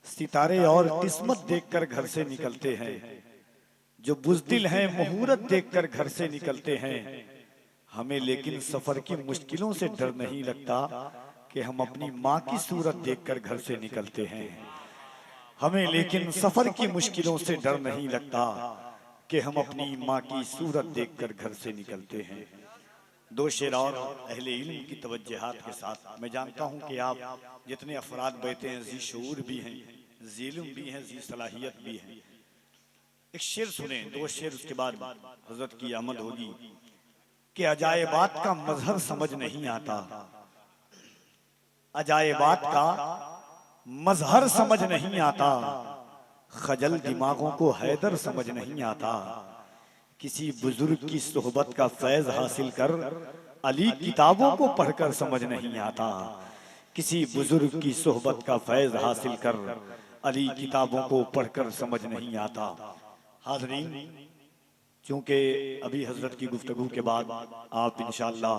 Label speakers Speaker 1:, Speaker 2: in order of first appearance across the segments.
Speaker 1: सितारे और किस्मत देखकर घर से निकलते हैं, जो बुज़दिल हैं मुहूर्त देखकर घर से निकलते हैं। हमें लेकिन सफर की मुश्किलों से डर नहीं लगता कि हम अपनी माँ की सूरत देखकर घर से निकलते हैं। हमें लेकिन सफर की मुश्किलों से डर नहीं लगता कि हम अपनी माँ की सूरत देखकर घर से निकलते हैं। दो शेर और अहले इल्म की तवज्जुहात के साथ। मैं जानता हूँ कि आप जितने अफराद बैठे हैं जी शऊर भी हैं, जी इल्म भी हैं, जी सलाहियत भी हैं। एक शेर सुने, दो शेर, उसके बाद हजरत की आमद होगी। कि अजायबात का मजहर समझ नहीं आता, अजायबात का मजहर समझ नहीं आता, खजल दिमागों को हैदर समझ नहीं आता। किसी बुजुर्ग की सोहबत का फैज हासिल कर अली किताबों को पढ़कर समझ नहीं आता। किसी बुजुर्ग की सोहबत का फैज हासिल कर अली किताबों को पढ़कर समझ नहीं आता। हाज़रीन, चूंकि अभी हजरत की गुफ्तगू के बाद आप इंशाअल्लाह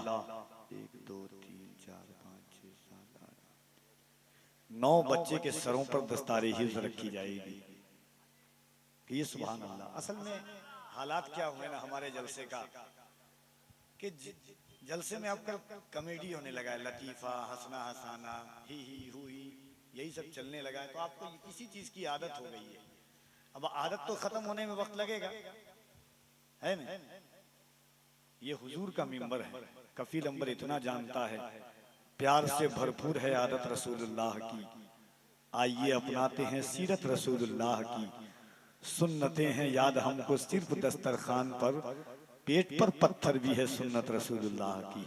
Speaker 1: 1 2 3 4 5 6 7 8 9 बच्चे के सरों पर दस्तारे हिफ्ज़ रखी जाएगी। ये सुभान अल्लाह। असल में हालात क्या हुए ना हमारे जलसे का कि जलसे में आपका कॉमेडी होने लगा है, लतीफा, हंसना हंसाना, ही हुई, यही सब चलने लगा है। तो आपको इसी चीज की आदत हो गई है। अब आदत तो खत्म होने में वक्त लगेगा, है ना? ये हुजूर का मिंबर है, कफील अंबर इतना जानता है, प्यार से भरपूर है आदत रसूलुल्लाह की। आइए अपनाते हैं सीरत रसूलुल्लाह की। सुन्नतें हैं याद हमको सिर्फ दस्तरखान पर, पेट पर पत्थर भी है सुन्नत रसूलुल्लाह की,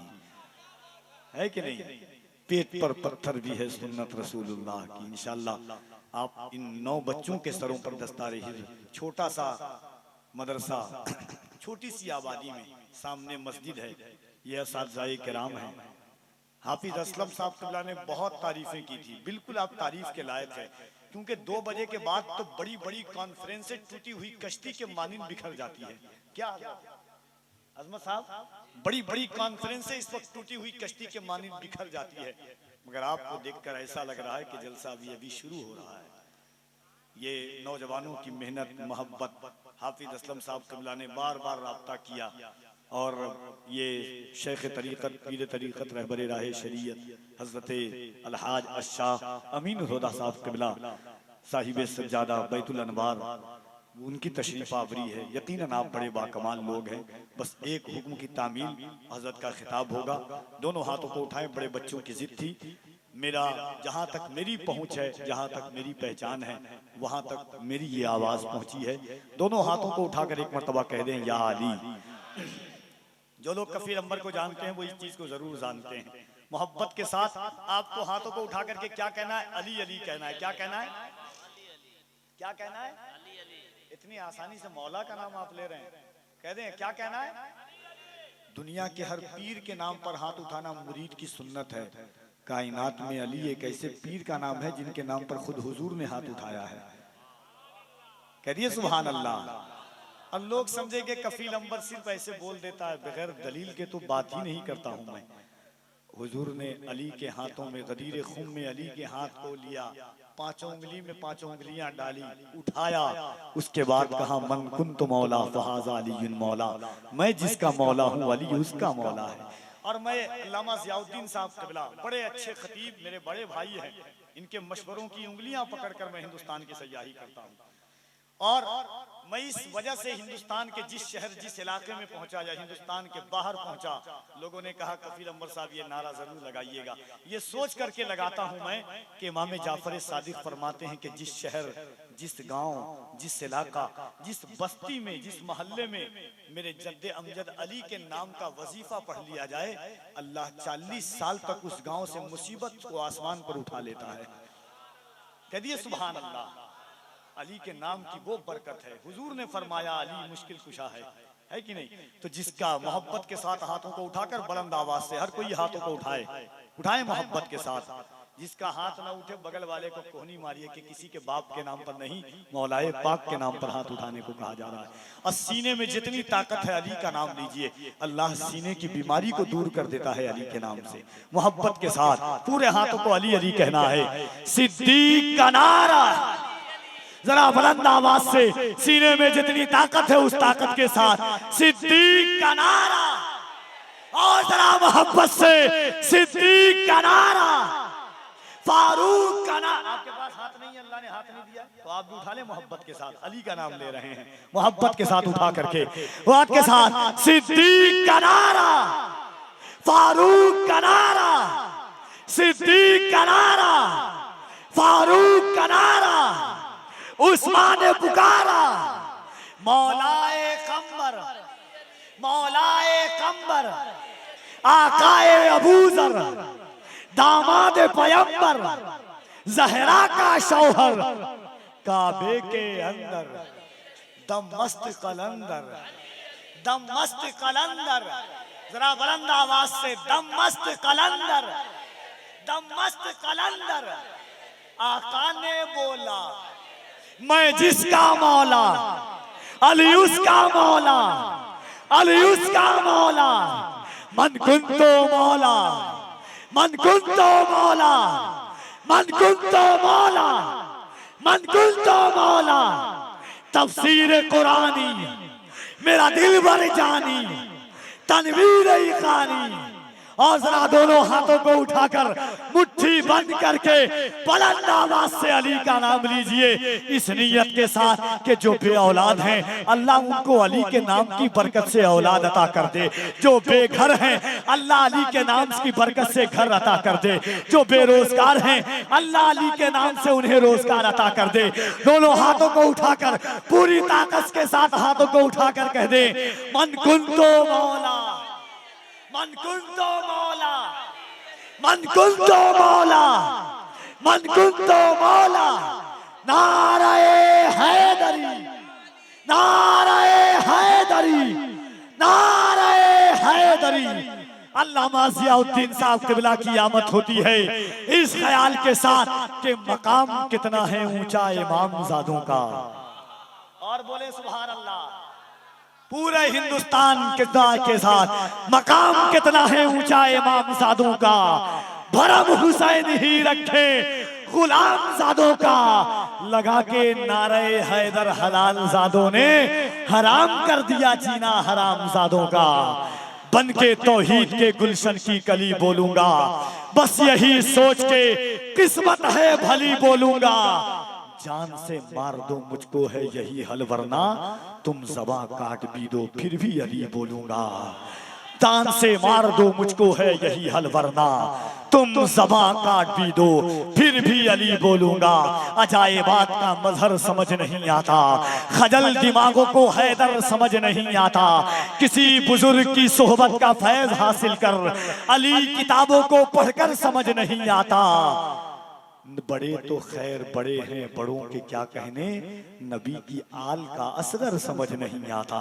Speaker 1: है कि नहीं? पेट पर पत्थर भी है सुन्नत रसूलुल्लाह की। इंशाअल्लाह आप इन 9 बच्चों के सरों पर दस्तारे हिफ्ज़, छोटा सा मदरसा, छोटी सी आबादी में, सामने मस्जिद है, ये असातिज़ाए किराम हैं। हाफिज असलम साहब क़िबला ने बहुत तारीफें की थी, बिल्कुल आप तारीफ के लायक है, क्योंकि 2 बजे के बाद तो बड़ी बड़ी कॉन्फ्रेंसें टूटी हुई कश्ती के मानिंद बिखर जाती है। क्या अजमत साहब, बड़ी बड़ी कॉन्फ्रेंसें इस वक्त टूटी हुई कश्ती के मानिंद बिखर जाती है, मगर आपको देखकर ऐसा लग रहा है कि जलसा अभी शुरू हो रहा है। ये नौजवानों की मेहनत, मोहब्बत, हाफिज असलम साहब क़िबला ने बार बार राब्ता किया, और ये शेख तरीक़त, पीर तरीक़त, रहबर राह शरीयत हज़रत अलहाज अशाह अमीन हुदा साहब क़िबला, साहिब सज्जादा बैतुल अनवार, उनकी तशरीफ़ आवरी है। यकीनन आप बड़े बाकमाल लोग हैं। बस एक हुक्म की तामील, हज़रत का खिताब होगा, दोनों हाथों को उठाएं। बड़े बच्चों की जिद थी, मेरा जहाँ तक मेरी पहुँच है, जहाँ तक मेरी पहचान है, वहाँ तक मेरी ये आवाज़ पहुँची है। दोनों हाथों को उठाकर एक मरतबा कह दें या अली। जो लोग कफील अंबर को जानते हैं वो इस चीज को जरूर जानते हैं। मोहब्बत के साथ आपको हाथों को उठा करके क्या कहना है? अली अली कहना है। क्या कहना है? क्या कहना है? इतनी आसानी से मौला का नाम आप ले रहे हैं, कह दें क्या कहना है? दुनिया के हर पीर के नाम पर हाथ उठाना मुरीद की सुन्नत है। कायनात में अली एक ऐसे पीर का नाम है जिनके नाम पर खुद हुजूर ने हाथ उठाया है। कहिए सुभान अल्लाह। और लोग समझेंगे कफील अंबर सिर्फ ऐसे बोल देता है, बगैर दलील के तो बात ही नहीं करता हूं मैं। हुजूर ने अली के हाथों में, गदीर खुम में अली के हाथ को लिया, 5 उंगली में 5 उंगलियां डाली, उठाया, उसके बाद कहा मन कुन्तु मौला फहाज़ा अलीयुन मौला, मैं जिसका मौला हूँ अली उसका मौला है। और मैं अल्लामा ज़ियाउद्दीन साहब क़िबला, बड़े अच्छे खतीब, मेरे बड़े भाई हैं, इनके मशवरों की उंगलियां पकड़कर मैं हिंदुस्तान की सयाही करता हूँ। और मैं इस वजह से हिंदुस्तान के जिस शहर, जिस इलाके में पहुंचा, या हिंदुस्तान के बाहर पहुंचा, लोगों ने कहा कफील अंबर साहब ये नारा जरूर लगाइएगा। ये सोच करके लगाता हूं मैं कि इमाम जाफर सादिक फरमाते हैं कि जिस शहर, जिस गांव, जिस इलाका, जिस बस्ती में, जिस मोहल्ले में मेरे जद्दे अमजद अली के नाम का वजीफा पढ़ लिया जाए, अल्लाह 40 साल तक उस गांव से मुसीबत को आसमान पर उठा लेता है। कह दिए सुभान अल्लाह। अली के नाम की वो बरकत है। हुजूर ने फरमाया अली मुश्किल कुशा है कि नहीं? तो जिसका मोहब्बत के साथ हाथों को उठाकर बुलंद आवाज से हर कोई हाथों को उठाए, उठाए मोहब्बत के साथ, जिसका हाथ ना उठे बगल वाले को कोहनी मारिए कि किसी के बाप के नाम पर नहीं, मौलाए पाक के नाम पर हाथ उठाने को कहा जा रहा है। और सीने में जितनी ताकत है अली का नाम लीजिए, अल्लाह सीने की बीमारी को दूर कर देता है अली के नाम से। मोहब्बत के साथ पूरे हाथों को अली अली कहना है। सिद्दीक का नारा जरा बुलंद आवाज से, सीने में जितनी ताकत है उस ताकत के साथ सिद्दीक का नारा, और जरा मोहब्बत से सिद्दीक का नारा, फारूक का नारा। आपके पास हाथ नहीं है, अल्लाह ने हाथ नहीं दिया, तो आप भी उठा ले मोहब्बत के साथ। अली का नाम ले रहे हैं मोहब्बत के साथ उठा करके, वाद के साथ सिद्दीक का नारा, फारूक का नारा, सिद्दीक का नारा, फारूक का नारा। उस्मान ने पुकारा मौलाए कम्बर, मौलाए कम्बर, आकाए अबूजर, दामाद पैगंबर, जहरा का शौहर, काबे के अंदर दम मस्त कलंदर, दम मस्त कलंदर। जरा बुलंद आवाज से, दम मस्त कलंदर, दम मस्त कलंदर। आका ने बोला मैं जिसका मौला, अली उसका मौला, अली उसका मौला। मन कुंतो मौला, मन कुंतो मौला, मन कुंतो मौला, मन कुंतो मौला। तफसीर कुरानी मेरा दिल भर जानी, तनवीर इखानी। और जरा दोनों हाथों को उठाकर मुट्ठी बंद करके बुलंद आवाज से अली का नाम लीजिए, इस नियत के साथ कि जो बे औलाद हैं अल्लाह उनको अली के नाम की बरकत से औलाद अता कर दे। जो बेघर हैं अल्लाह अली के नाम की बरकत से घर अता कर दे। जो बेरोजगार हैं अल्लाह अली के नाम से उन्हें रोजगार अता कर दे। दोनों हाथों को उठाकर पूरी ताकत के साथ हाथों को उठाकर कह दे मन कुंतो मौला, मन कुंतो मौला, मन कुंतो मौला, मन कुंतो मौला। नाराए हैदरी, नाराए हैदरी, नाराए हैदरी। अल्लामा ज़ियाउद्दीन साहब क़िबला की आमद होती है इस ख्याल के साथ कि मकाम कितना है ऊंचा इमाम ज़ादों का। और बोले सुभान अल्लाह। पूरे हिंदुस्तान के साथ मकाम कितना है ऊंचा इमाम ज़ादों का। भरम हुसैन ही रखे गुलाम ज़ादों का। लगा के नारे हैदर हलाल ज़ादों ने हराम कर दिया जीना हराम ज़ादों का। बन के तौहीद के गुलशन की कली बोलूंगा, बस यही सोच के किस्मत है भली बोलूंगा। जान से मार दो मुझको है यही हल, वरना तुम ज़बां काट भी दो फिर भी अली बोलूंगा। जान से मार दो मुझको है यही हल, वरना तुम ज़बां काट भी दो फिर भी अली बोलूंगा। अजायबात का मजहर समझ नहीं आता, खजल दिमागों को हैदर समझ नहीं आता। किसी बुजुर्ग की सोहबत का फैज हासिल कर अली किताबों को पढ़कर समझ नहीं आता। बड़े तो खैर बड़े हैं, बड़ों के क्या कहने, नबी की आल का असगर समझ नहीं आता।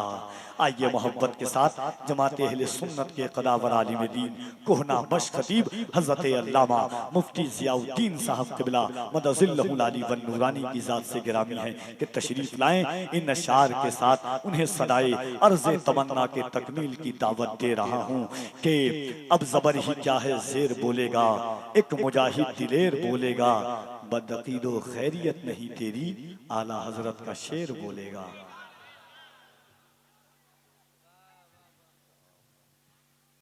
Speaker 1: आइए मोहब्बत के साथ जमाते अहले सुन्नत के कदावर आलिम दीन कोहना बश खतीब हजरत अल्लामा मुफ्ती ज़ियाउद्दीन साहब क़िबला मदज़िल्लहुल आली वन नूरानी की ज़ात से गिरामी है कि तशरीफ लाएं। इन अशार के साथ उन्हें सदाए अर्ज़ तमन्ना के तकमील की दावत दे रहा हूँ कि अब ज़बर ही क्या है ज़ेर बोलेगा, एक मुजाहिद दिलेर बोलेगा। बदअकीदो खैरियत नहीं तेरी, आला हजरत का शेर बोलेगा।